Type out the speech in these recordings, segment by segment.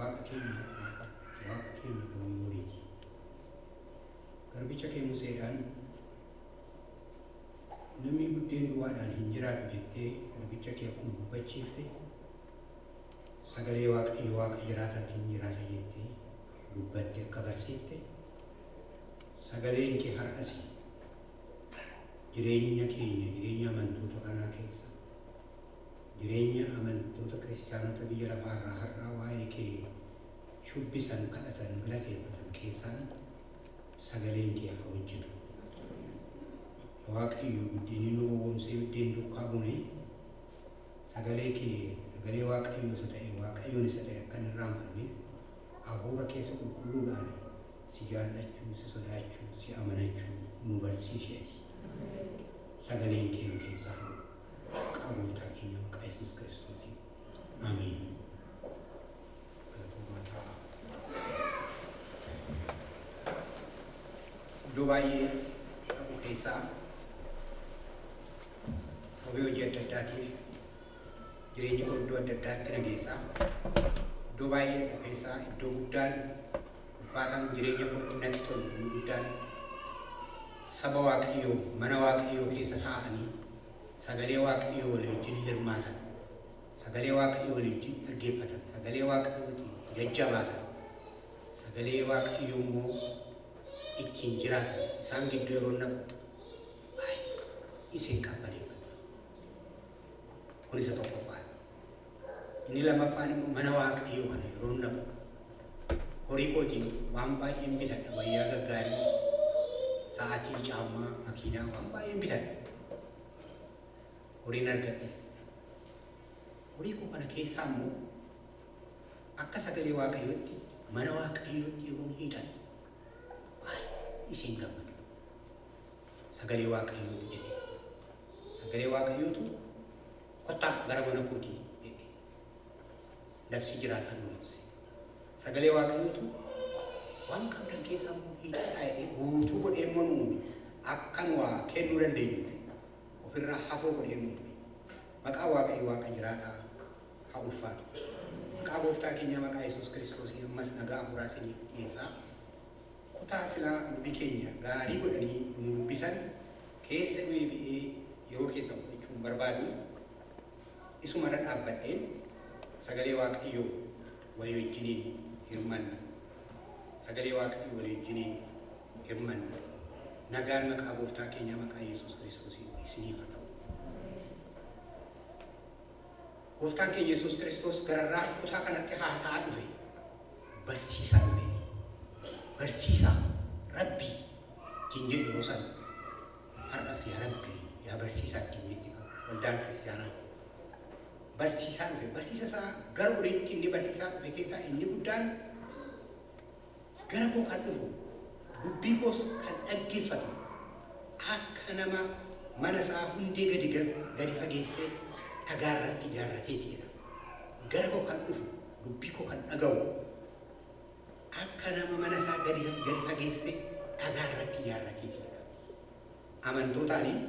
waaqa keenya borii boriiti. Garbicha kee Museedhaan namni buddeen duwwaadhaan hin jiraatu jettee garbicha kee akkuma dubbachiifte sagalee waaqayyo waaqa jiraataatiin jiraata jettee dubbatte akka barsiifte sagaleen kee har'as jireenya keenya jireenya amantoota kanaa keessa jireenya amantoota kiristaanota biyya lafaarraa har'aa waa'ee kee shubbisan kadhatan galateeffatan keessaan sagaleen kee haa hojjetu. Waaqayyo buddeen nu gowwoomsee buddeen dukkaa buune sagalee kee sagalee waaqayyo isa ta'e waaqayyoon isa ta'e akka hin irraanfanneef hafuura keessa qulqulluudhaan si jaallachuu si sodaachuu si amanachuu nu barsiiseeti. Sagaleen kee nu keessaa qabuutaa keenya maqaa Yesuus Kiristoosiin. Ameen. Iddoo baay'ee dhaqu keessaa sababii hojii adda addaatiif jireenya iddoo adda addaatti nageessaa. Iddoo baay'ee dhaqu keessaa iddoo guddaan ulfaataan jireenya kootti natti tolu inni guddaan saba waaqayyoo mana waaqayyoo keessa taa'anii sagalee waaqayyoo waliin hirmaatan, sagalee waaqayyoo waliin dhaggeeffatan, sagalee waaqayyootiin jajjabaatan, sagalee waaqayyoo immoo ittiin jiraatan isaan gidduu yeroo naqu isin qabbaneeffatu. Kun isa tokkoffaan. Inni lammaffaan immoo mana waaqayyoo kana yeroo naqu horii kootiin waan baay'een bitadha. Wayyaa gaggaarii, sa'aatii, caammaa, makiinaa waan baay'een bitadha. Horiin argadhe. Horii koo kana keessaa immoo akka sagalee waaqayyootti mana waaqayyootti yeroo hiitan isin gammadu. Sagalee waaqayyootu jedhe. Sagalee waaqayyootu kottaa gara mana kootii jedhe. Labsi jiraataan nu labse. Sagalee waaqayyootu waan qabdan keessaa hiidhaa jedhee guutuu godhee immoo nu uume. Akkan waa kennuu dandeenyu ofirraa hafoo godhee nu uume. Maqaa waaqayyo waaqa jiraataa haa ulfaatu. Maqaa gooftaa keenya maqaa Yesuus Kiristoosii ammas nagaa hafuuraa isiniif dhiyeessaa. Kutaa silaa dubbii keenya gaarii godhanii nu dubbisan keessa nuyi bi'ee yeroo keessa fudhachuun barbaadu isumarra dhaabbadheen sagalee waaqayyoo walii wajjiniin hirmanna. Sagalee waaqayyoo walii wajjiniin hirmanna. Nagaan maqaa gooftaa keenya maqaa Yesuus Kiristoosiin isiniif haa ta'u. Gooftaan keenya Yesuus Kiristoos gararraa kutaa kanatti haasa'aa dhufe, barsiisaa dhufe. Barsiisaa Rabbii ittiin jedhu yeroo sana har'as yaa Rabbii yaa barsiisaa ittiin jetti waldaan kiristaanaa. Barsiisaa dhufe. Barsiisa isaa gara oliitti inni barsiisaa dhufe keessaa inni guddaan gara koo kan dhufu dubbii koos kan dhaggeeffatu akka nama mana isaa hundee gadi fageessee dhagaarratti ijaarrateeti jedha. Gara koo kan dhufu dubbii koo kan dhaga'u akka nama mana isaa gadi fageessee dhagaarratti ijaarrateeti jedha. Amantootaanii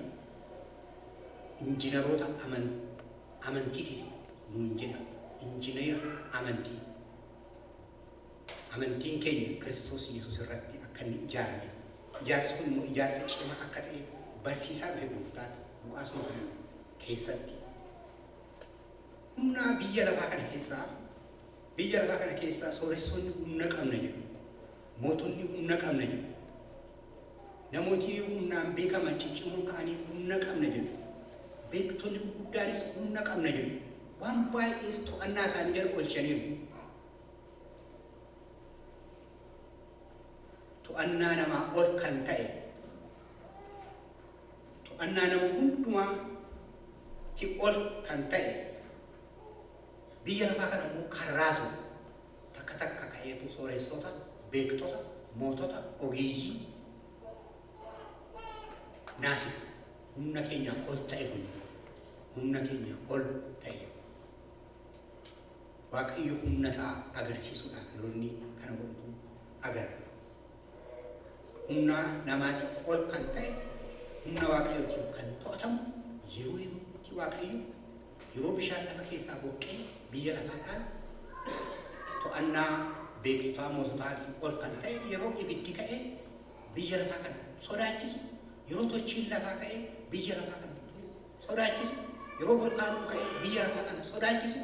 injiinaroota amantiiti nuun jedha. Injiinera amantii. Amantiin keenya Kiristoos Yesuus irratti akka inni ijaarame. Ijaarsi kun immoo ijaarsa cimaa akka ta'e barsiisaa dhufe gooftaan Luqaasuma kana keessatti. Humna biyya lafaa kana keessaa sooressonni humna qabna jedhu. Mootonni humna qabna jedhu. Namooti humnaan beekaman ciccimoon ka'anii humna qabna jedhu. Beektonni guddaanis humna qabna jedhu. Waan baay'ees to'annaa isaanii jala oolchaniiru. To'annaa namaa ol kan ta'e, to'annaa nama hundumaatti ol kan ta'e, biyya lafaa kana immoo kan raasu takka takka ka'eetu sooressota, beektota, mootota, ogeeyyii naasisa. Humna keenya ol ta'e kun humna keenya ol ta'e. Waaqayyo humna isaa agarsiisuudhaaf yeroo inni kana godhatu agarra. Humna namaati ol kan ta'e, humna waaqayyootiin kan to'atamu yeroo yerootti waaqayyo yeroo bishaan lafa keessaa boqqee biyya lafaadhaan to'annaa beektotaa moototaatiin ol kan ta'e yeroo ibiddi ka'e biyya lafaa kana sodaachisu yeroo tochiin lafaa ka'e biyya lafaa kana sodaachisu yeroo volkaanoon ka'e biyya lafaa kana sodaachisu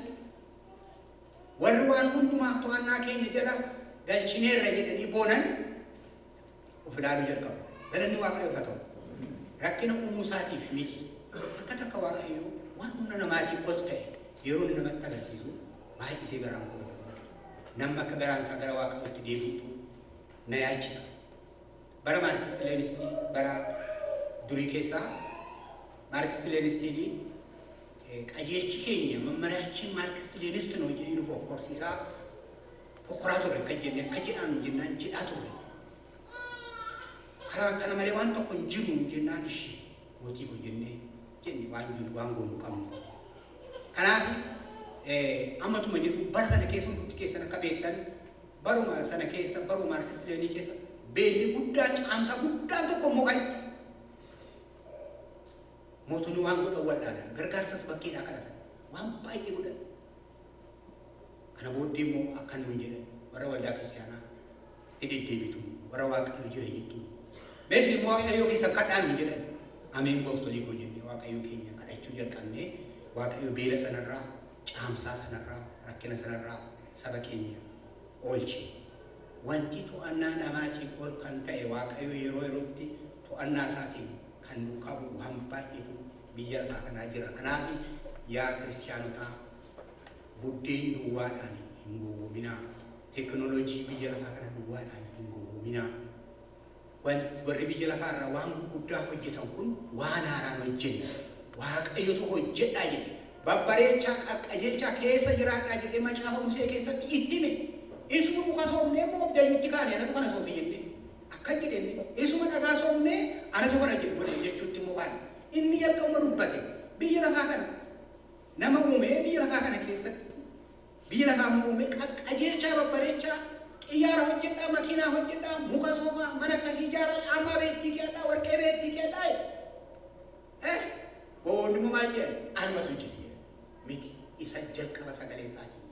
warri waan hundumaa to'annaa keenya jala galchineerra jedhanii boonan of ilaaluu jalqabu. Galanni Waaqayyoof haa ta'u. Rakkina uumuu isaatiif miti. Akka takka Waaqayyo waan humna namaatiin ol ta'e yeroo inni namatti agarsiisu baay'isee garaan koo namni akka garaan isaa gara Waaqayyootti deebi'utu na yaachisa. Bara Maarkis Leenistii bara durii keessaa Maarkis Leenistii qajeelchi keenya mammariyachiin Maarkis Leenistii noo jedhanii nuuf okkorsiisaa okkoraa turre akka jennee akka jedhaan jennaan jedhaa turre. Kana malee waan tokko hin jiru jennaan ishee mootii kun jennee waan goonu qabnu. Kanaaf ammatuma jedhu bara sana keessa hundi keessan akka beektan baruma sana keessa baruma Maarkis Leenii keessa beelli guddaa caamsa guddaa tokko immoo qabu. Mootonni waan godhan waldhaalan gargaarsas bakkeedhaa kadhatan waan baay'ee godhan. Kana booddee immoo akkan nuun jedhan warra waldaa kiristaanaa deddeebitu warra Waaqayyo jira jettu. Beesni immoo Waaqayyo keessa kadhaan nuun jedhan ameen gooftolii koo jennee Waaqayyo keenya kadhachuu jalqabnee Waaqayyo beela sanarraa caamsaa sanarraa rakkina sanarraa saba keenya oolche. Wanti to'annaa namaatiin ol kan ta'e Waaqayyo yeroo yerootti to'annaa isaatiin kan nu qabu waan baay'eetu biyya lafaa kanaa jira. Kanaaf yaa kiristaanotaa buddeen duwwaadhaan hin gowwoominaa. Teknooloojii biyya lafaa kana duwwaadhaan hin gowwoominaa. Warri biyya lafaa irraa waan guddaa hojjetan kun waan haaraan hojjenne Waaqayyotu hojjedhaa jedhe. Babbareechaa qaqqajeelchaa keessa jiraadhaa jedhee macaafa Musee keessatti itti hime. Isuma muka soomnee moo jajuutti kaane anatu kana soofne jennee akka jedhenne isuma dhagaa soomnee anatu kana jedhu jechuutti immoo baane inni jalqabuma dubbate biyya lafaa kana nama uumee biyya lafaa kana keessatti biyya lafaa uumee qaqqajeelchaa babbareechaa xiyyaara hojjedhaa makiinaa hojjedhaa muka soofaa mana akkasii ijaaraa caamaa beettii keedhaa warqee beettii keedhaa boonni moo maal jedhan anumatu hojjete miti isa jalqaba sagalee isaatiin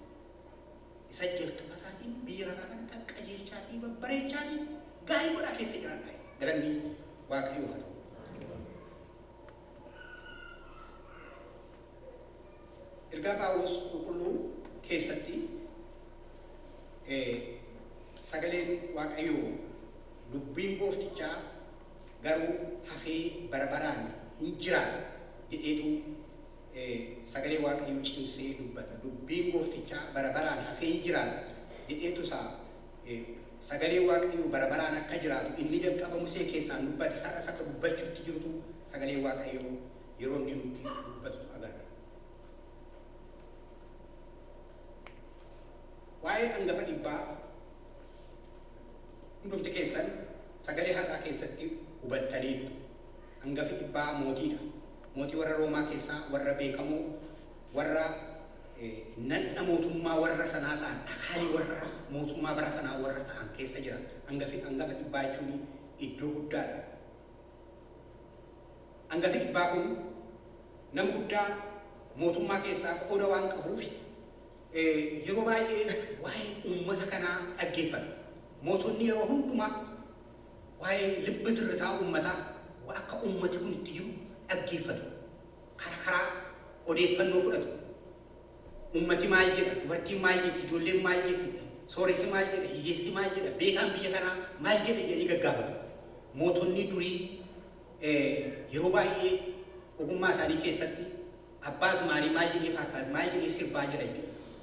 isa jalqaba isaatiin biyya lafaa kana qaqqajeelchaatii babbareechaatii gaarii godhaa keessa jiraadhaa. Galanni Waaqayyoof haa ta'u. Ergaa Phaawulos qulqulluu keessatti sagaleen Waaqayyoo dubbiin gooftichaa garuu hafee bara baraan hin jiraatu jedheetu sagalee Waaqayyoo cimsee dubbata. Dubbiin gooftichaa bara baraan hafee hin jiraatu jedheetu isaa sagalee Waaqayyoo bara baraan akka jiraatu inni jalqaba Musee keessaan dubbate har'as akka dubbachuutti jirutu sagalee Waaqayyoo yeroo inni nutti dubbatu agarra. Waa'ee hangafa dhibbaa hundumti keessan sagalee har'aa keessatti hubattaniitu. Hangafi dhibbaa mootiidha. Mootii warra Roomaa keessaa warra beekamoo warra nadha mootummaa warra sanaa ta'an akaalii warra mootummaa bara sanaa warra ta'an keessa jiran hangafa dhibbaa jechuun iddoo guddaadha. Hangafi dhibbaa kun nama guddaa mootummaa keessaa qooda waan qabuuf yeroo baay'ee waa'ee uummata kanaa dhaggeeffata. Mootonni yeroo hundumaa waa'ee libba tirritaa uummataa akka uummati kun itti jiru dhaggeeffatu. Karaa odeeffannoo fudhatu. Ummati maal jedha, dubartiin maal jetti, ijoolleen maal jetti, sooressi maal jedha, hiyyeessi maal jedha, beekaan biyya kanaa maal jedha jedhanii gaggaafatu. Mootonni durii yeroo baay'ee ogummaa isaanii keessatti abbaas maalii maal jedhee fakkaatu, maal jedhee sirbaa jedha jedhu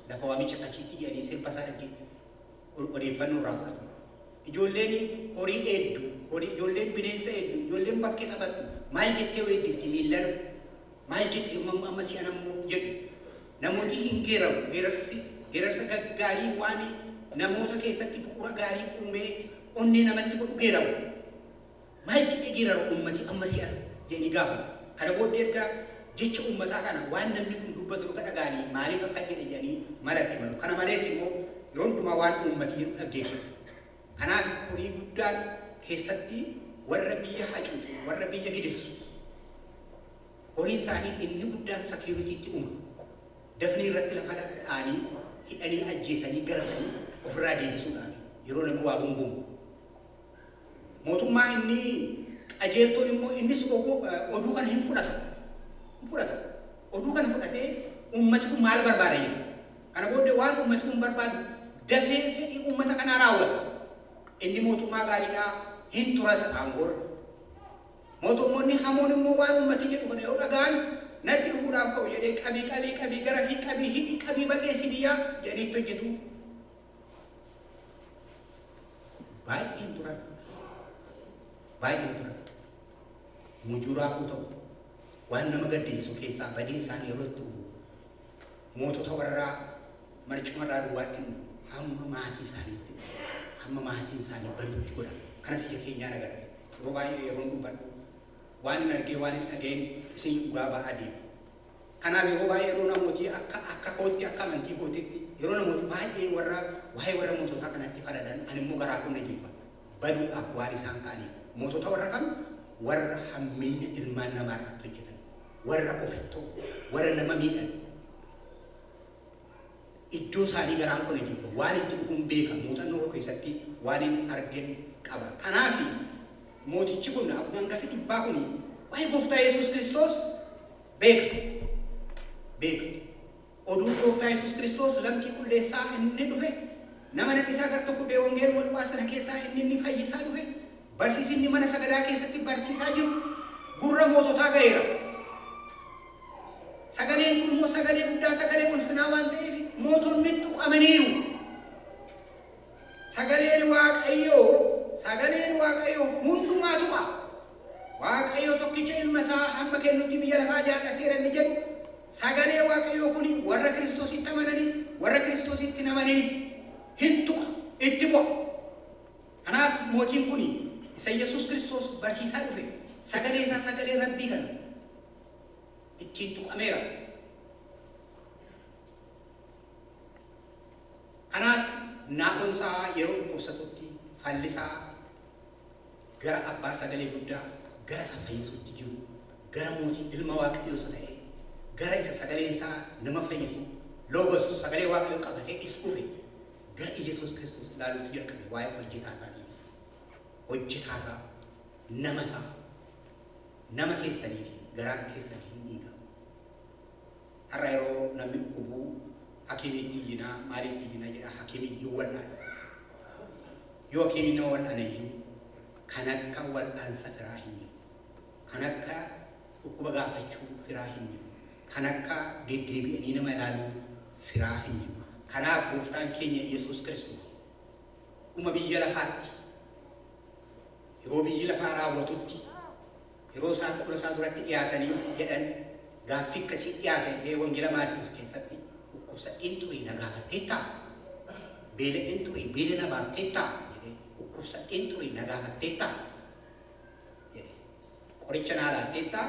lafa waamicha akkasiitti jedhanii sirba isaa dhagge odeeffannoo irraa fudhatu. Ijoolleen horii hedduu, ijoolleen bineensa hedduu, ijoolleen bakkee taphatu maal jettee weeddifti miillan maal jettee amma si'an ammoo jedhu. Namooti hin geeramu geerarsa gaggaarii waan namoota keessatti bu'uura gaarii uumee onnee namatti godhu geeramu. Maal jedhee geeraru uummati amma si'an jedhanii gaafatu. Kana booddee ergaa jecha uummataa kana waan namni kun dubbatu dhuga dhagaanii maaliif akka jedhe jedhanii malatti malu. Kana malees immoo yeroo hundumaa waan uummati jedhu dhaggeeffatu. Kanaaf horii guddaan keessatti warra biyya hacuucu warra biyya gideessu horiin isaanii inni guddaan sekiuritiitti uuma. Dafnii irratti lafa dha'anii hidhanii ajjeesanii garafanii ofirraa deebisuudhaan yeroo namni waa gungumu mootummaa inni qajeeltoon immoo innis oduu kana hin fudhata oduu kana fudhatee ummati kun maal barbaada jedhu kana booddee waan ummati kun barbaadu dafee fedhii ummata kanaa raawwata inni mootummaa gaariidhaa hin turas aangoorra mootummoonni hamoon immoo waan ummati jedhu kana yoo dhagaan natti dhufuudhaaf ka'u jedhee qabii gara fi qabii hidhi qabii balleessi biyyaa jedhee hojjetu baay'een turan mujuraafuu ta'u waan nama gaddisiisu keessaa badiin isaanii yeroo itti mootota warraa marcumarraa duwwaatti hamma maatii isaanii baduutti godhan kanas ija keenyaan agarre yeroo baay'ee yeroo dubbadhu waan hin argee waan hin dhageen isin dhugaa ba'aa deemu kanaaf yeroo baay'ee yeroo namooti akka kootti akka amantii kootitti yeroo namooti baay'ee waa'ee warra moototaa kanatti faladan ani immoo garaa kun jibba baduudhaaf waan isaan ka'aniif mootota warra kam warra hammeenya ilmaan namaa irratti hojjetan warra ofittoo warra nama miidhan iddoo isaanii garaan kun jibba waan itti dhufuun beeka muuxannoo keessatti waan hin argin qaba kanaaf mootichi kun hangafi dhibbaa kun waa'ee gooftaa Yesuus Kiristoos beeka oduu gooftaa Yesuus Kiristoos lamxii qulleessaa inni dhufe nama nadhisaa gar tokko bee wangeeluma dhugaa sana keessaa inni fayyisaa dhufe barsiisinni mana sagadaa keessatti barsiisaa jiru gurra moototaa ga'eera sagaleen kun immoo sagalee guddaa sagalee ulfinaa waan ta'eef mootonni tuqamaniiru sagaleen waaqayyoo hundumaa tuqa waaqayyoo tokkicha ilma isaa hamma kennutti biyya lafaa jaallateera inni jedhu sagalee waaqayyoo kun warra Kiristoositti amananis warra Kiristoositti hin amananis hin tuqa itti bu'a kanaaf mootiin kun isa Yesuus Kiristoos barsiisaa dhufe sagalee isaa sagalee rabbii kana ittiin tuqameera kanaaf naaqonsaa yeroo dhukkubsatutti fallisaa gara abbaa sagalee guddaa gara isa fayyisuutti jiru gara mootii ilma waaqayyoo isa ta'e gara isa sagalee isaa nama fayyisu loogos sagalee waaqayyoo qabatee is dhufe gara Yesuus Kiristoos ilaaluutti jalqabe waa'ee hojjetaasaa nama keessanii fi garaan keessanii hin dhiigamu har'a yeroo namni dhukkubuu hakiimiitti iyyinaa maaliitti iyyinaa jedha hakiimiyyuu wal'aana yoo hakiimiin nama wal'aanayyuu kan akka wal'aansa firaa hin jiru kan akka dhukkuba gaafachuu firaa hin jiru kan akka deddeebi'anii nama ilaaluu firaa hin jiru kanaaf gooftaan keenya Yesuus Kiristoos dhuma biyya lafaatti yeroo biyyi lafaa raawwatutti yeroo isaan fuula isaa duratti dhiyaatanii jedhan gaaffii akkasii dhiyaate wangeela Maatiyoos keessatti dhukkubsadheen ture na gaafatteettaa beela'een ture beela na baafteettaa jedhee dhukkubsadheen ture na gaafatteettaa jedhee qoricha naa laatteettaa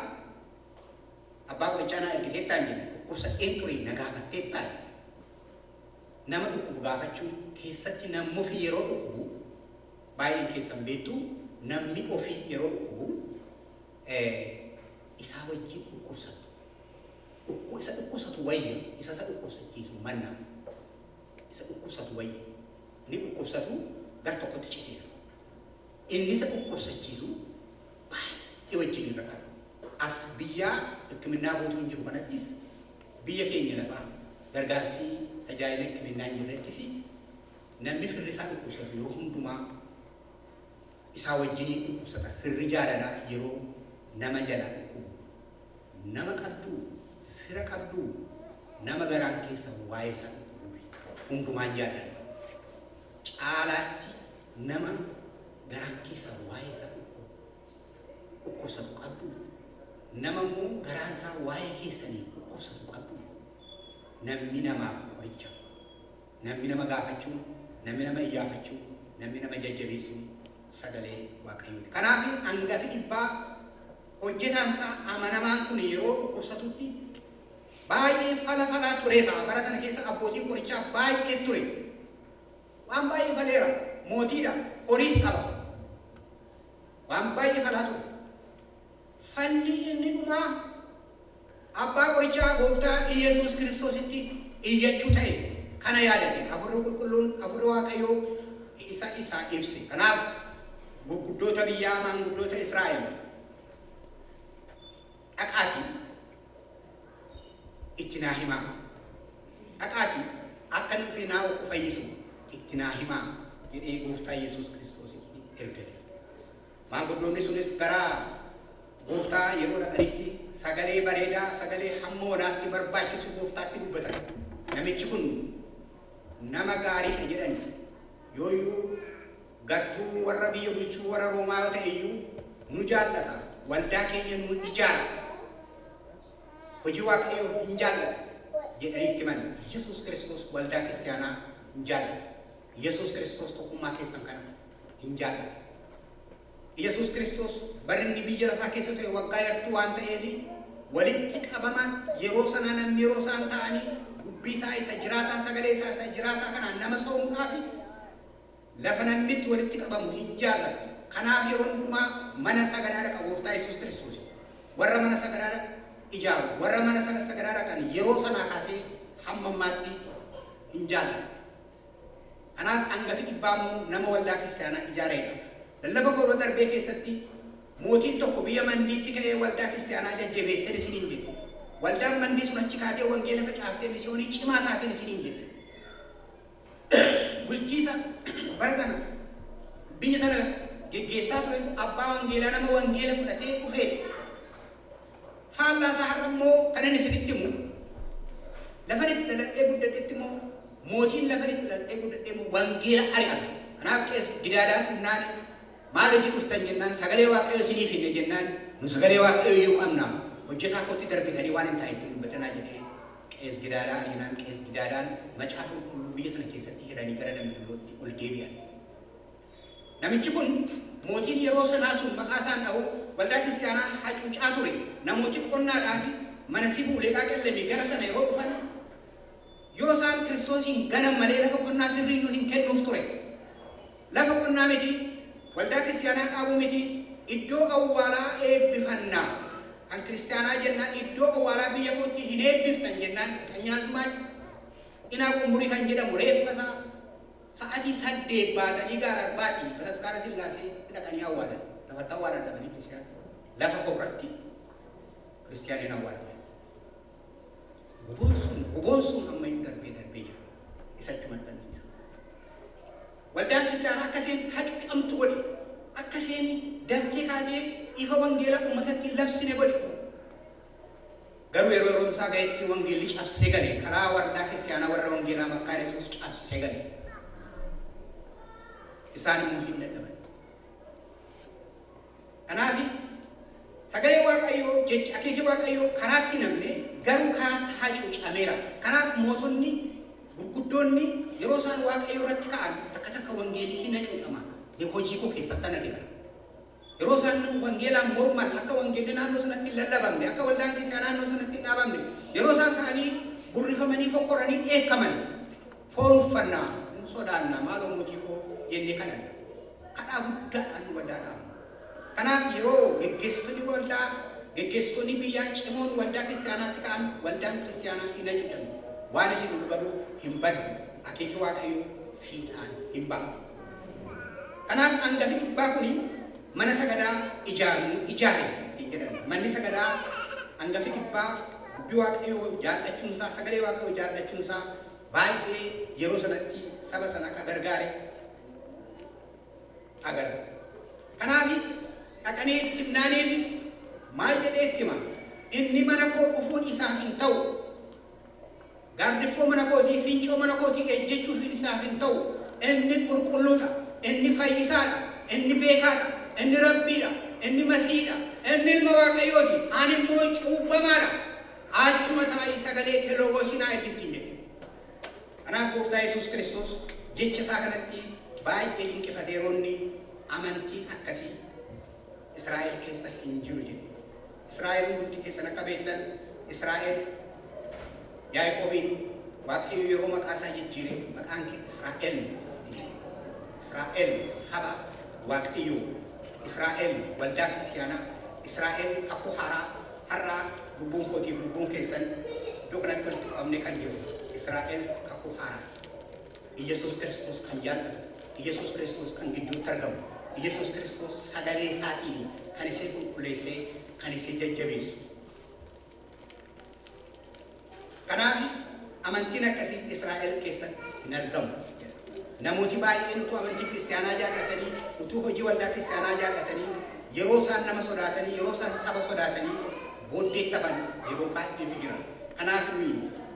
abbaa qorichaa naa ergiteettaa hin jenne dhukkubsadheen ture na gaafatteettaa nama dhukkubu gaafachuun keessatti namni ofii yeroo dhukkubu baay'een keessan beektu namni ofii yeroo dhukkubu isaa wajjin dhukkubsatu isa dhukkubsatu wayya isa dhukkubsachiisu manna isa dhukkubsatu wayya inni dhukkubsatu gar tokkotti citeera inni isa dhukkubsachiisu baay'ee wajjin hin rakkatu as biyyaa hikiminnaa gootuun jiru kanattis biyya keenya lafaa gargaarsi tajaajila hikiminnaa hin jirrettis namni firri isaa dhukkubsatu yeroo hundumaa isaa wajjin dhukkubsata firri jaalalaa yeroo nama jalaa dhukkubu nama qabduu fira qabduu nama garaan keessa waa'ee isaa dhukkubu hundumaan jaalala caalaatti nama garaan keessa waa'ee isaa dhukkubsatu qabduu nama immoo garaan isaa waa'ee keessanii dhukkubsatu qabduu namni namaaf qoricha namni nama gaafachuu namni nama iyyaafachuu namni nama jajjabeessuu sagalee waaqayyooti kanaaf hangafi dhibbaa hojjetaan isaa amanamaan kun yeroo dhukkubsatutti baay'ee falaa tureeta bara sana keessa abbootiin qorichaa baay'ee ture waan baay'ee faleera mootiidha horiis qaba waan baay'ee falaa ture falli inni dhumaa abbaa qorichaa gooftaa Yesuus Kiristoositti iyyachuu ta'e kana yaadate hafuurri qulqulluun hafuurri waaqayyoo isa ibse. Kanaaf gurguddoota biyyaa maanguddoota Israa'el dhaqaatii itti naa himaa. Dhaqaatii akka nuti naa fayyisu itti naa himaa jedhee gooftaa Yesuus Kiristoos ergate. Maanguddoonni sunis gara gooftaa yeroo dhaqanitti sagalee bareedaa sagalee hammoonaatti barbaachisu gooftaatti dubbatan. Namichi kun nama gaariidha jedhani. Yooyyuu gartuu warra biyya bulchuu warra Roomaa yoo ta'e iyyuu nu jaallata. Waldaa keenya nu ijaara. Hojii waaqayyoo hin jaallata jedhanii itti himan. Yesuus Kiristoos waldaa kiristaanaa hin jaallata. Yesuus Kiristoos tokkummaa keessan kana hin jaallata. Yesuus Kiristoos barinni biyya lafaa keessa ture waggaa yartuu waan ta'eef walitti qabaman yeroo sana namni yeroo isaan ta'anii dubbii isaa isa jiraataa sagalee isaa isa jiraataa kanaan nama soomuudhaaf lafa namnitti walitti qabamu hin jaallata. Kanaaf yeroo hundumaa mana sagadaadha qabu gooftaa Yesuus Kiristoos. Warra mana sagadaadha ijaaru warra mana sagadaadha kan yeroo sanaa kaasee hamma ammaatti hin jaallata. Kanaaf hangafi dhibbaa nama waldaa kiristaanaa ijaareedha. Lallaba gooroo darbee keessatti mootiin tokko biyya mandiitti ka'ee waldaa kiristaanaa jajjabeessee isiniin jedhe. Waldaan mandii sun achi kaatee wangeela facaaftee misiyoonii cimaa taateen isiniin jedhe. Bulchiisa bara sana biyya sana geggeessaa ture abbaa wangeelaa nama wangeela fudhatee dhufee faallaa isaa har'a immoo kan inni isinitti himu lafa itti dhaladhee guddadheetti immoo mootiin lafa itti dhaladhee guddadhee immoo wangeela ari'ata. Kanaaf qees gidaadhaan dhufnaan maal hojii dhuftan jennaan sagalee waaqayyoo isiniif hinne jennaan nu sagalee waaqayyoo iyyuu qabna hojjetaa kootti darbitanii waan hin taa'etti dubbatanaa jedhee qees gidaadhaa ariinaan qees gidaadhaan macaafa qulqulluu biyya sana keessatti hidhanii gara Dambiilootti ol deebi'an. Namichi kun mootiin yeroo sanaa sun maqaa isaan dha'u waldaa kiristaanaa hacuucaa ture. Namooti qonnaadhaa fi mana sibuu leeqaa qallame gara sana yeroo dhufan yoo isaan Kiristoosiin ganan malee lafa qonnaa sirriiyyuu hin kennuuf ture. Lafa qonnaa miti waldaa kiristaanaa qaabuu miti iddoo awwaalaa eebbifannaa kan kiristaanaa jennaan iddoo awwaalaa biyya kootti hin eebbiftan jennaan kan nyaatumaa inaa qumburii kan jedhamu reeffasaa sa'atii 8 baatanii gaara arbaatii bataskaara Sillaasee hidhatanii awwaalan lafatti awwaalan dhabanii kiristaana lafa koorratti kiristaaniin awwaalan. Goboon sun ammayyuu darbee jira isatti maxxanniisa. Waldaan kiristaanaa akkasiin hacuucamtu godhe akkasiin daftee kaatee ifa wangeela uummatatti labsine godhe. Garuu yeroo isaa gaheetti wangeelli cabsee gale karaa waldaa kiristaanaa warra wangeelaa makkaa Yesuus cabsee gale. Isaan immoo hin dadhaban. Kanaaf sagalee waaqayyoo jecha akeekii waaqayyoo karaatti namne garuu karaatti hacuucameera. Kanaaf mootonni gurguddoonni yeroo isaan waaqayyoo irratti ka'an takka wangeelii hin hacuucama. Hojii koo keessatti ana deema. Yeroo isaan wangeelaan morman akka wangeelli naannoo sanatti lallabamne akka waldaan kiristaanaa naannoo sanatti dhaabamne yeroo isaan ka'anii burrifamanii fokkoranii eekaman foon uffannaa sodaannaa maaloo mootii koo jennee kadhanna. Kadhaa guddaadhaan waldaa dhaabu. Kanaaf yeroo geggeessitoonni biyyaa cimoon waldaa kiristaanaatti ka'an waldaan kiristaanaa hin hacuucamne. Waan isin garuu hin badu akeekii waaqayyoo fiixaan hin ba'u. Kanaaf hangafi dhibbaa kuni mana sagadaa ijaare jedhama. Manni sagadaa hangafi dhibbaa dubbii waaqayyoo jaallachuunsaa sagalee waaqayyoo jaallachuunsaa baay'ee yeroo sanatti saba sana akka gargaare agarra. Kanaaf dhaqanii itti himnaaneef maal jedhee itti hima? Inni mana koo dhufuun isaaf hin ta'u. Gaardiffoo mana kootii fincoo mana kootii ejjechuuf isaaf hin ta'u. Inni qulqulluudha. Inni fayyisaadha. Inni beekaadha. Inni rabbiidha. Inni masiidha. Inni ilma waaqayyooti. Ani immoo cuubbamaadha. Achuma taa'ii sagalee keloobosinaa itti jedhe. Kanaaf gooftaa Yesuus Kiristoos jecha isaa kanatti baay'ee dinqifateeronni amantiin akkasii Israa'el keessa hin jiru jedhe. Israa'el hundi keessan akka beektan Israa'el Yaaqoobiin waaqayyo yeroo maqaa isaa jijjiire maqaan kee Israa'el. Israa'el saba waaqayyo. Israa'el waldaa kiristaanaa. Israa'el kakuu har'aa lubbuun kootiif lubbuun keessan iddoo kanatti walitti qabamne kan jiru Israa'el kakuu haaraa. Yesus Kristus kan jaallatu Yesus Kristus kan gidduu argamu Yesus Kristus sagalee isaatiin kan isee qulqulleessee kan isee jajjabeessu kanaaf amantiin akkasii Israa'el keessatti hin argamu namooti baay'een utuu amantii kiristaanaa jaallatanii utuu hojii waldaa kiristaanaa jaallatanii yeroo isaan nama sodaatanii yeroo isaan saba sodaatanii booddee taban yeroo baay'eetu jira kanaaf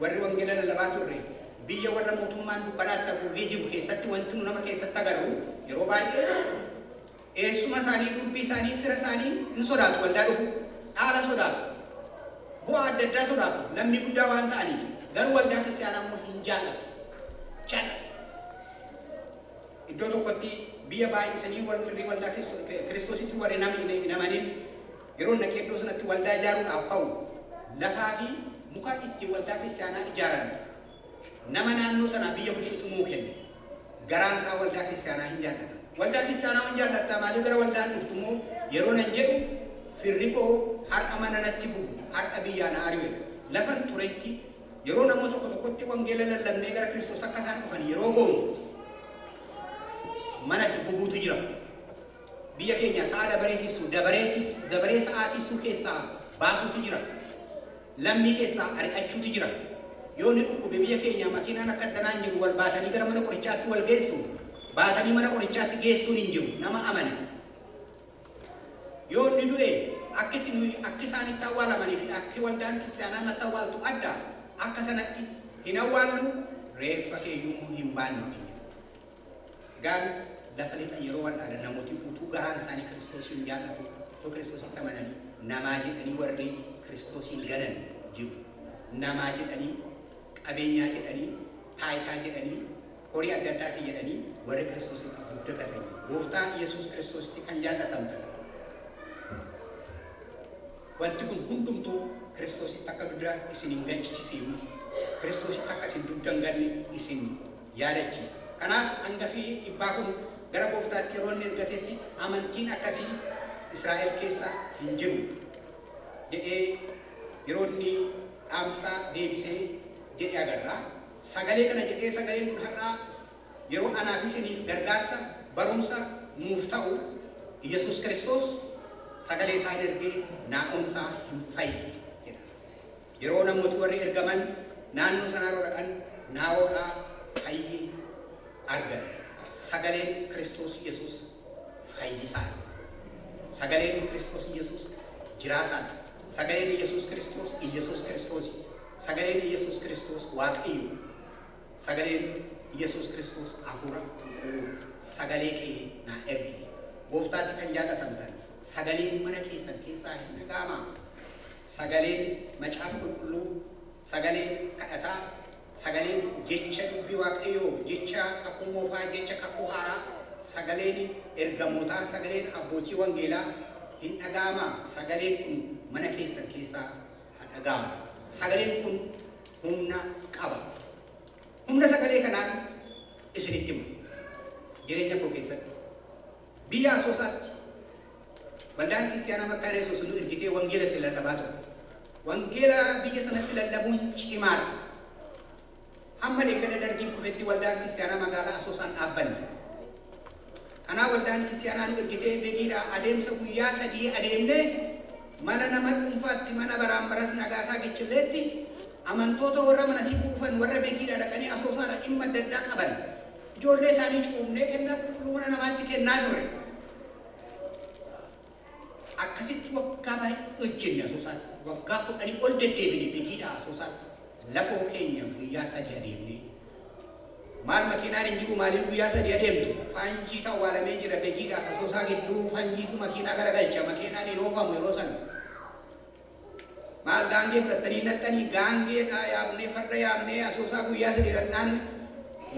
warri wangeela lallabaa turre biyya warra mootummaan dukkanaatti haguugee jiru keessatti wanti nu nama keessatti agarru yeroo baay'ee eessuma isaanii dubbii isaanii fira isaanii hin sodaatu waldaa dhufu dhaala sodaatu bu'aa adda addaa sodaatu namni guddaa waan ta'aniif garuu waldaa kiristaanaa immoo hin jaallatu iddoo tokkotti biyya baay'isanii warri waldaa kiristoositti warri namaniin yeroo naqee iddoo sanatti waldaa ijaaruudhaaf ka'u lafaa fi muka itti waldaa kiristaanaa ijaaran nama naannoo sana biyya bushitu muu kenne garaan isaa waldaa kiristaanaa hin jaallata waldaa kiristaanaa hin jaallata maaliif gara waldaan dhuftu immoo yeroo nan jedhu firri koo har'a mana natti bu'u har'a biyyaa na ari'u lafan turetti yeroo namoota tokkotti wangeela lallabnee gara Kiristoos akka isaan dhufan yeroo goonu mana itti bubuutu jira biyya keenya sa'a dabaree sa'aatisuu keessaa baasuutu jira lammii keessaa ari'achuutu jira yoo ni dhukkube biyya keenya makiinaan akka danaan jiru wal baatanii gara mana qorichaatti wal geessu baatanii mana qorichaatti geessuun hin jiru nama amane yoo ni du'e akka isaanitti awwaalamanii fi akka waldaan kiristaanaa natti awwaaltu adda akka sanatti hin awwaallu reeffa keeyyuu hin baannu gaarii lafa lixa yeroo wal'aada namooti utuu garaan isaanii Kiristoosiin jaallatu utuu Kiristoositti amananii namaa jedhanii warri Kiristoosiin ganan jiru namaa jedhanii qabeenyaa jedhanii taayitaa jedhanii horii adda addaati jedhanii warri Kiristoositti guddatanii gooftaa Yesuus Kiristoositti kan jaallatamtan wanti kun hundumtuu Kiristoositti akka dudda isin hin galchisiisu Kiristoositti akka isin dudda hin galle isin yaadachiisa kanaaf hangafii dhibbaa kun gara gooftaatti yeroo inni ergatetti amantiin akkasii Israa'el keessa hin jiru jedhee yeroo inni dhaamsa deebisee jedhee agarra sagalee kana jedhee sagaleen kun har'aa yeroo anaaf isiniif gargaarsa barumsa nuuf ta'u Yesuus Kiristoos sagalee isaa ergee naa'umsaa hin fayyi jedha yeroo namooti warri ergaman naannoo sanaa yeroo dhaqan naa'oodhaa fayyi argan sagaleen Kiristoos Yesuus fayyisaa sagaleen Kiristoos Yesuus jiraataan sagaleen Yesuus Kiristoos sagaleen Yesuus Kiristoos waaqayyo sagaleen Yesuus Kiristoos hafuura qulqulluu sagalee kee naa ergi gooftaatti kan jaallatamtan sagaleen mana keessan keessaa hin dhaga'amaa sagaleen macaafa qulqulluu sagaleen kadhataa sagaleen jecha dubbii waaqayyoo jecha kakuu moofaa jecha kakuu haaraa sagaleen ergamootaa sagaleen abbootii wangeelaa hin dhaga'amaa sagaleen kun mana keessan keessaa haa dhaga'amu sagaleen kun humna qaba humna sagalee kanaan isinitti himu jireenya koo keessatti biyya Asoosaatti waldaan kiristaanaa Makkaana Yesuus nu ergitee wangeelatti lallabaa ture wangeela biyya sanatti lallabuun cimaadha hamma deeggada dargiin kufetti waldaan kiristaanaa magaalaa Asoosaan dhaabbanne kanaa waldaan kiristaanaa nu ergitee beekiidhaa adeemsa guyyaa 3 adeemnee mana nama dhuunfaatti mana baraan baras nagaasaa gichilleetti amantoota warra mana si dhufan warra beekiidhaa dhaqanii Asoosaadha dhimma adda addaa qaban ijoollee isaanii cuubnee kennaa qulqulluu mana namaatti kennaa ture akkasitti waggaa baay'ee hojjenne Asoosaatti waggaa 10 ol deddeebine beekiidhaa Asoosaatti lafoo keenya guyyaa 3 adeemnee maal makiinaan hin jiru maaliif guyyaa 3 adeemtu fanjii awwaalamee jira beekiidhaa Asoosaa gidduu fanjiitu makiinaa garagalcha makiinaan hin oofamu yeroo sana maal gaangee fudhatanii naxxanii gaangeedhaa yaabnee farda yaabnee Asoosaa guyyaa 3 dhannaan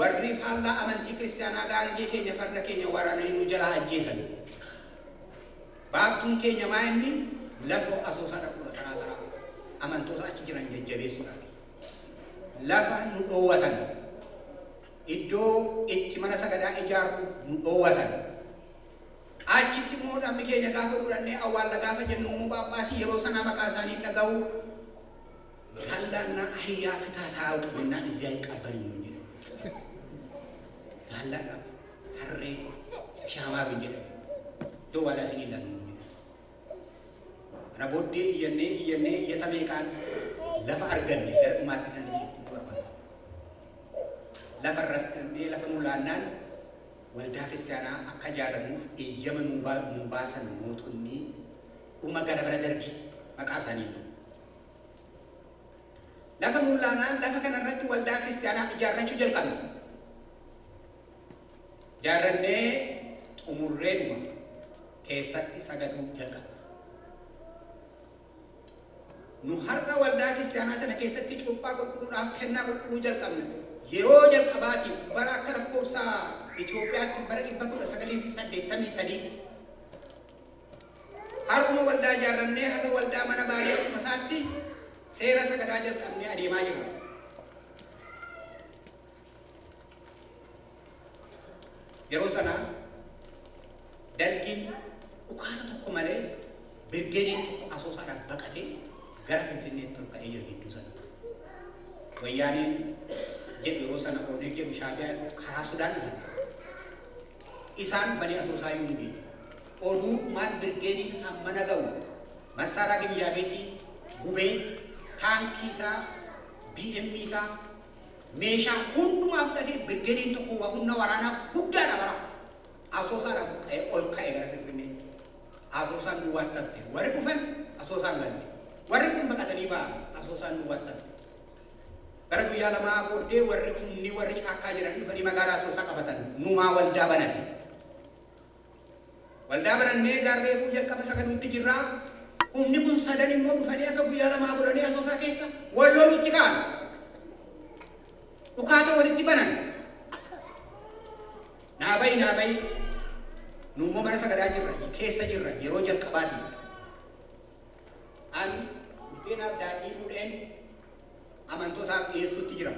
warri faallaa amantii kiristaanaa gaangee keenya farda keenya waraananii nu jalaa ajjeesan baaftuun keenya maa inni lafoo Asoosaa dhaquudha taraa amantoota achi jiran jajjabeessuudhaan lafa nu dhoowwatan iddoo itti mana sagadaa ijaaru nu dhoowwatan achitti immoo dhammi keenya gaafa fudhannee awwaalla gaafa jennu immoo Phaaphaasii yeroo sanaa maqaa isaanii dhaga'u kallanna ahiyyaa fitaa taa'u qabannaan izyaa hin qabbanin nu jedhe Ballaga harree shaamaa bin jedhame iddoo baala isin ilaalu kana booddee iyyannee iyyatamee kaan lafa arganne gara dhumaatti kan isitti barbaada lafa irratti lafa nu laannaan waldaa kiristaanaa akka ijaaramuuf eeyyama nu baasan mootonni dhuma gara bara darbii maqaa isaanii lafa nu laannaan lafa kana irratti waldaa kiristaanaa ijaarrachuu jalqabne jaarrannee xumurreeduma keessatti sagaduu jalqabne nu har'a waldaa kiristaanaa sana keessatti cuuphaa qulqulluudhaaf kennaa qulqulluu jalqabne yeroo jalqabaatiif bara akka lakkoofsa Itoophiyaatti bara 1983 har'uma waldaa ijaarrannee har'a waldaa mana baarii akkuma isaatti seera sagadaa jalqabnee adeemaa jirra. Yeroo sana dargiin dhukaata tokko malee birgeediin tokko asoosaadhaan baqatee gara Finfinneetti ol ka'ee jiru gidduu sana. Wayyaaneen jedhu yeroo sana oonee jedhu Shaabiyaa karaa Sudaan dhufan. Isaan dhufanii asoosaa yoo nuti oduu maal birgeediin hammana ga'u masaaraa Gimiyaabeetii gubee taankii isaa BM isaa meeshaa hundumaa fudhatee birgeediin tokko waa humna waraanaa guddaadha bara asoosaadhaan ol ka'ee gara Finfinneetti. Asoosaan duwwaatti hafte warri dhufan asoosaan galle warri kun baqatanii ba'an asoosaan duwwaatti hafte. Bara guyyaa lamaa booddee warri caakkaa jiran dhufanii magaalaa asoosaa qabatan numaa waldaa banate. Waldaa banannee gaarree kun jalqaba sagaduutti jirraa humni kun sadan immoo dhufanii akka guyyaa lamaa godhanii asoosaa keessa wal loluutti ka'an. Dhukaata walitti banan. Naabayi nummoo mana sagadaa jirra keessa jirra yeroo jalqabaati. An buddeenaaf daadhii fuudheen amantootaaf dhiyeessuutti jira.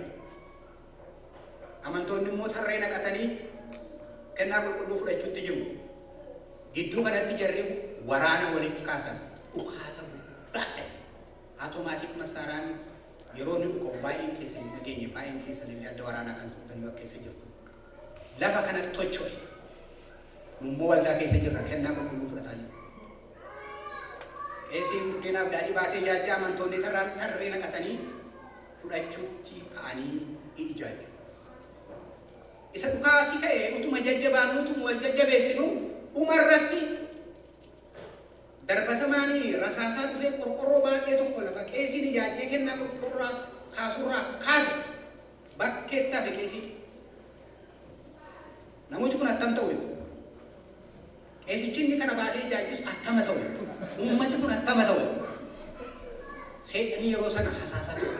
Amantoonni immoo tarree naqatanii kennaa qulqulluu fudhachuutti jiru. Gidduu kanatti jarri waraana walitti kaasan dhukaata guddaa ta'e. Automaatik masaaraan yeroo inni dhukkoo baay'een keessa hin dhageenye baay'een keessa illee adda waraanaa kan tuqtanii bakka keessa jirtu. Lafa kanatti tocho'e. Nummoo waldaa keessa jirra kennaa qulqulluu fudhataa jiru. Qeesiin buddeenaaf daadhii baatee jaajaa amantoonni tarree naqatanii fudhachuutti ka'anii ijaaje. Isa dhukaati ka'ee utuma jajjabaannu utuma wal jajjabeessinu umarratti darbatamaanii rasaasaa dhufee qorqorroo baay'ee tokko lafa qeesiin ijaajee kennaa qulqulluu kaasurraa kaase bakkeetti hafe qeesii. Namooti kun attam ta'u qeesichi inni kana baasee ijaajjus attama ta'u uummati kun attama ta'u seexanii yeroo sana hasaasaa ta'u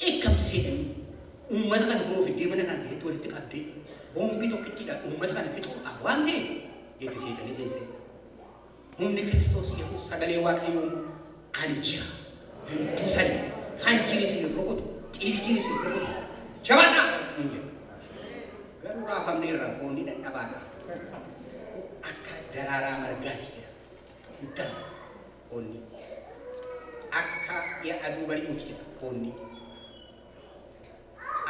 eeggamti seexanii uummata kana kunoo fiddee mana kana keessatti walitti qabdee boombii tokkittiidhaan uummata kana fixuudhaaf waan ta'e jetti seexanii teessee humni Kiristoos Yesuus sagalee Waaqayyoo ani jira hin buutanii saanjiin isin rukutu xiitiin isin rukutu jabaadhaa hin jedhu. Garuu raafamnee irraa foonni dadhabaadha. Akka daraaraa margaati jedha. Hintal foonni. Akka aduu bari'uuti jedha foonni.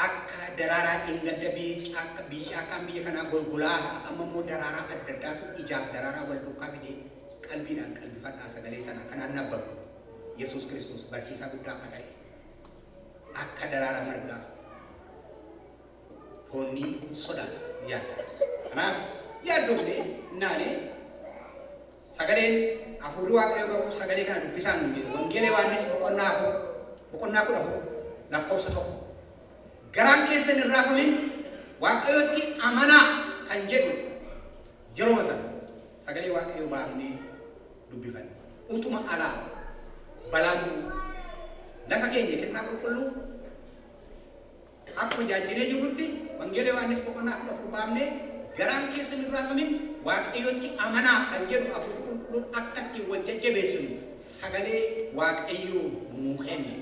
Akka daraaraa dhingada biyya akkaan biyya kanaa golgolaadha. Amma immoo daraaraa adda addaatu ijaaf daraaraa wal duukaa fidee qalbiidhaan qalbifadhaa sagalee sana kanaan nabbabu. Yesuus Kiristoos barsiisaa guddaa akka ta'e. Akka daraaraa margaa. Foonni sodaata yaadda. Kanaaf yaaddoofne naanee sagaleen hafuurri Waaqayyoo garuu sagalee kana dubbisaan nu jedhu wangeela Yohaannis boqonnaa 10 lakkoofsa 1 garaan keessan hin raafamin Waaqayyootti amanaa kan jedhu yeroo sana sagalee Waaqayyoo baafnee dubbifanne utuma alaa balaan lafa keenya kennaa qulqulluu akkuma jaajjilee jirutti wangeela Yohaannis boqonnaa 10 baafnee garaan keessan hin raafamin Waaqayyootti amanaa kan jedhu hafuurri qulqulluun akka ittiin wal jajjabeessinu sagalee Waaqayyoo nuu kenne.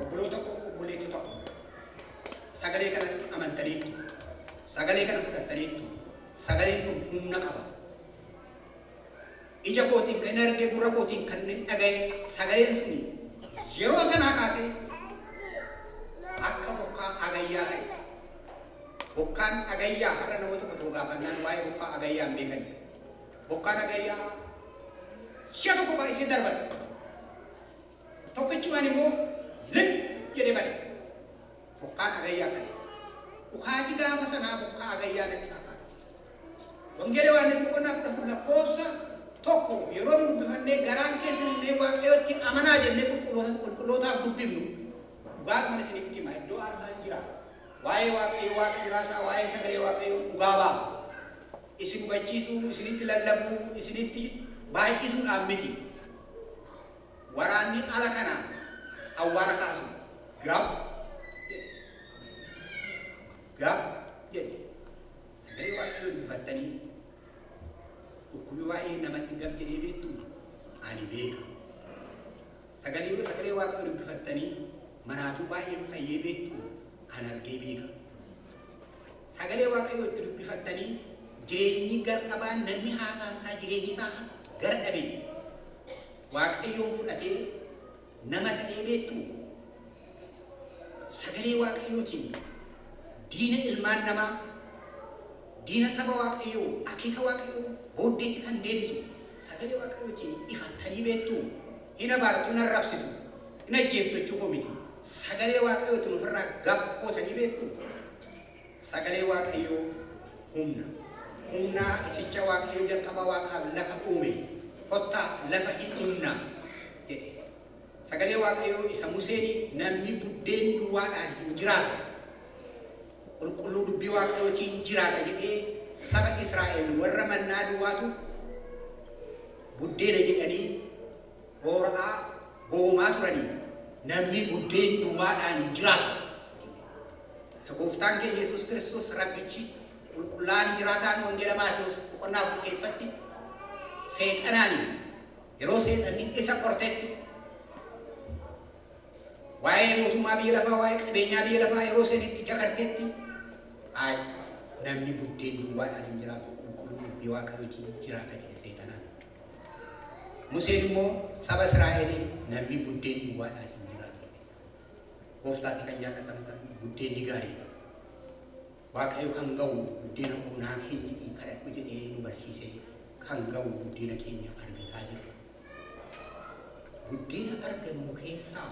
Obboloota obboleetti tokko sagalee kanatti amantaniitu sagalee kana fudhattaniitu sagaleen kun humna qaba. Ija kootiin kan arge gurra kootiin kan dhagaye sagaleen suni yeroo sanaa kaasee akka bokkaa agayyaa ta'e bokkaan agayyaa har'a namoota tokko gaafannaan waa'ee bokkaa agayyaa hin beekani. Bokkaan agayyaa shi'a tokko baay'isee darbata. Tokkichumaan immoo lim jedhee bade. Bokkaan agayyaa akkasi. Dhukaati gaafa sanaa bokkaa agayyaa natti fakkaata. Wangeela Yohaannis boqonnaa 10 lakkoofsa tokko yeroo nu dubbifannee garaan keessan illee waaqayyotti amanaa jennee qulqullootaaf dubbifnu dhugaadhuma isinitti hima iddoo aarsaan jira. Waa'ee waaqayyo waaqa jiraataa waa'ee sagalee waaqayyoo dhugaa ba'a. Isin hubachiisuu isinitti lallabuu isinitti baay'isuudhaan miti. Waraanni ala kana awwaara kaasu gab jedhe sagalee waaqayyoo dubbifattanii dhukkubi waa'ee namatti gab jedhee beektu ani beeka. Sagalee waaqayyoo dubbifattanii maraatuu baay'ee fayyee beektu ani argee beeka. Sagalee waaqayyoo itti dubbifattanii jireenyi gar-dhabaan namni haasaansaa jireenyi isaa gar-dhabee waaqayyoon fudhatee nama ta'ee beektu. Sagalee waaqayyootiin diina ilmaan namaa diina saba waaqayyoo akeeka waaqayyoo booddeetti kan deebisu sagalee waaqayyootiin ifattanii beektu. Hin abaartu hin arrabsitu hin ajjeeftu jechuu miti. Sagalee waaqayyootiin ofirraa gabbootanii beektu. Sagalee waaqayyoo humna isicha waaqayyoo jalqaba waaqaaf lafa uume kottaa lafa hin humna jedhe. Sagalee waaqayyoo isa Museen namni buddeen duwwaadhaan hin jiraatu qulqulluu dubbii waaqayyootiin jiraata jedhee saba Israa'el warra mannaa duwwaatu buddeena jedhanii hoora'aa goomaa turanii namni buddeen duwwaadhaan jiraatu. Gooftaan keenya Yesuus Kiristoos Rabbichi qulqullaan jiraataan wangeela Maatewos boqonnaa 4 keessatti seexanaani yeroo seexanni isa qortetti waa'ee mootummaa biyya lafaa waa'ee qabeenyaa biyya lafaa yeroo seenitti jakartetti namni buddeen duwwaadhaan hin jiraatu qulqulluu dubbii waaqayyootiin jiraata jedhe seexanaan. Museen immoo saba Israa'eliin namni buddeen duwwaadhaan hin jiraatu jedhe. Gooftaatti kan jaallatamu buddeenni gaariidha. Waaqayyo kan ga'u buddeena qonnaa keenya kadhadhu jedhee nu barsiise kan ga'u buddeena keenya argataa jiru. Buddeena argannu keessaa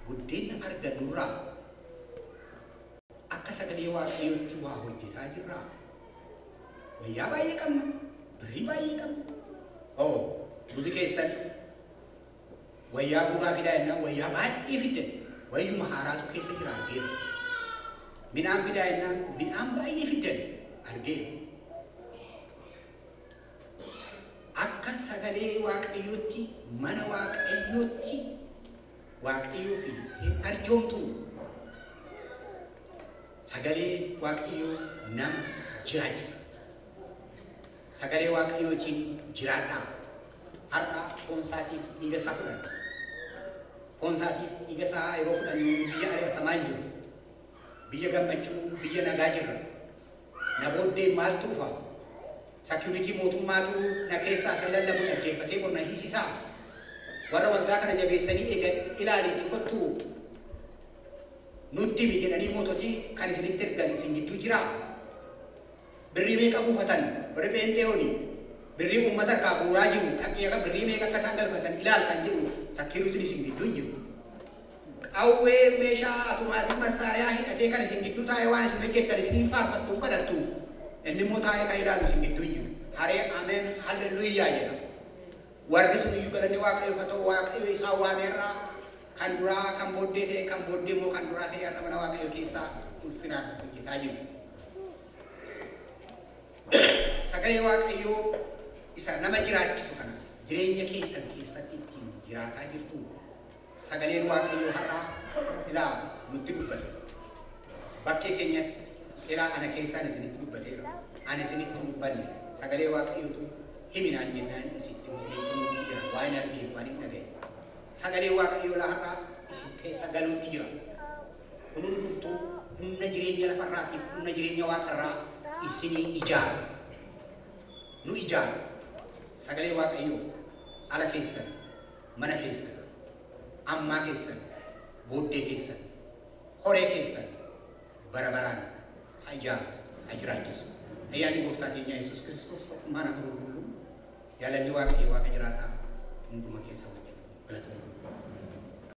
buddeena argannurraa akka sagalee waaqayyootti waa hojjetaa jirra. Wayyaa baay'ee qabna, birrii baay'ee qabna. Lubi keessan wayyaa gogaa fidaa jennaan wayyaa baay'ee fiddan wayyuma haaraatu keessa jira argeera. Midhaan fidaa jennaan midhaan baay'ee fiddan argeera. Akka sagalee waaqayyootti mana waaqayyootti waaqayyoo fi hin arjoomtu. Sagalee waaqayyoo nama jiraachisa. Sagalee waaqayyootiin jiraadhaa. Har'a foonsaatiif dhiiga isaa fudhanna. Foonsaatiif dhiiga isaa yeroo fudhannu biyya ari'atamaa hin jiru. Biyya gammachuu biyya nagaa jirra. Na booddee maaltu dhufa? Sakuritii mootummaatu na keessaa isa lallabu dhaggeeffatee qonna hiisisaa. Warra waldaa kana jabeessanii eega ilaaliitii kottu nutti himi jedhanii moototii kan isinitti ergan isin gidduu jira. Birrii meeqa buufatan? Warri Pheenxeewooni birrii uummata harkaa buuraa jiru dhaqqee akka birrii meeqa akka isaan galfatan ilaaltan jiru sakuritiin isin gidduu hin jiru. Qawwee meeshaa atumaatiin massaariyaa hidhatee kan isin gidduu taa'ee waan isin hojjettan isiniin faarfattu kadhattu inni immoo taa'ee kan ilaalu isin gidduu hin jiru. Haree ameen halleluyyaa jedha. Warri sun iyyuu galanni waaqayyoof haa ta'u waaqayyo isaa waameerraa kan duraa kan booddee ta'e kan booddee immoo kan duraa ta'e har'a mana waaqayyoo keessaa ulfinaan hojjetaa jiru. Sagalee waaqayyoo isa nama jiraachisu kana jireenya keessan keessatti ittiin jiraataa jirtu. Sagaleen waaqayyoo har'aa ilaa nutti dubbata. Bakkee keenyatti ilaa ana keessaan isinitti dubbateera. Ani isinitti dubbanne sagalee waaqayyootu himinaan jennaan isitti jira. Waan argee waan hin dhagaye. Sagalee waaqayyoo har'aa isin keessa galuutti jira. Kun hundumtuu humna jireenya lafarraatiif humna jireenya waaqarraa isinii ijaara. Nu ijaara. Sagalee waaqayyoo ala keessan, mana keessan, ammaa keessan, booddee keessan, horee keessan, bara baraan ijaaru haa jiraachisu. Ayyaanni gooftaa keenya Yesuus Kiristoos mana qulqulluu yaalalli Waaqayyo Waaqa jiraataa hunduma keessa wajjin galatoomuu.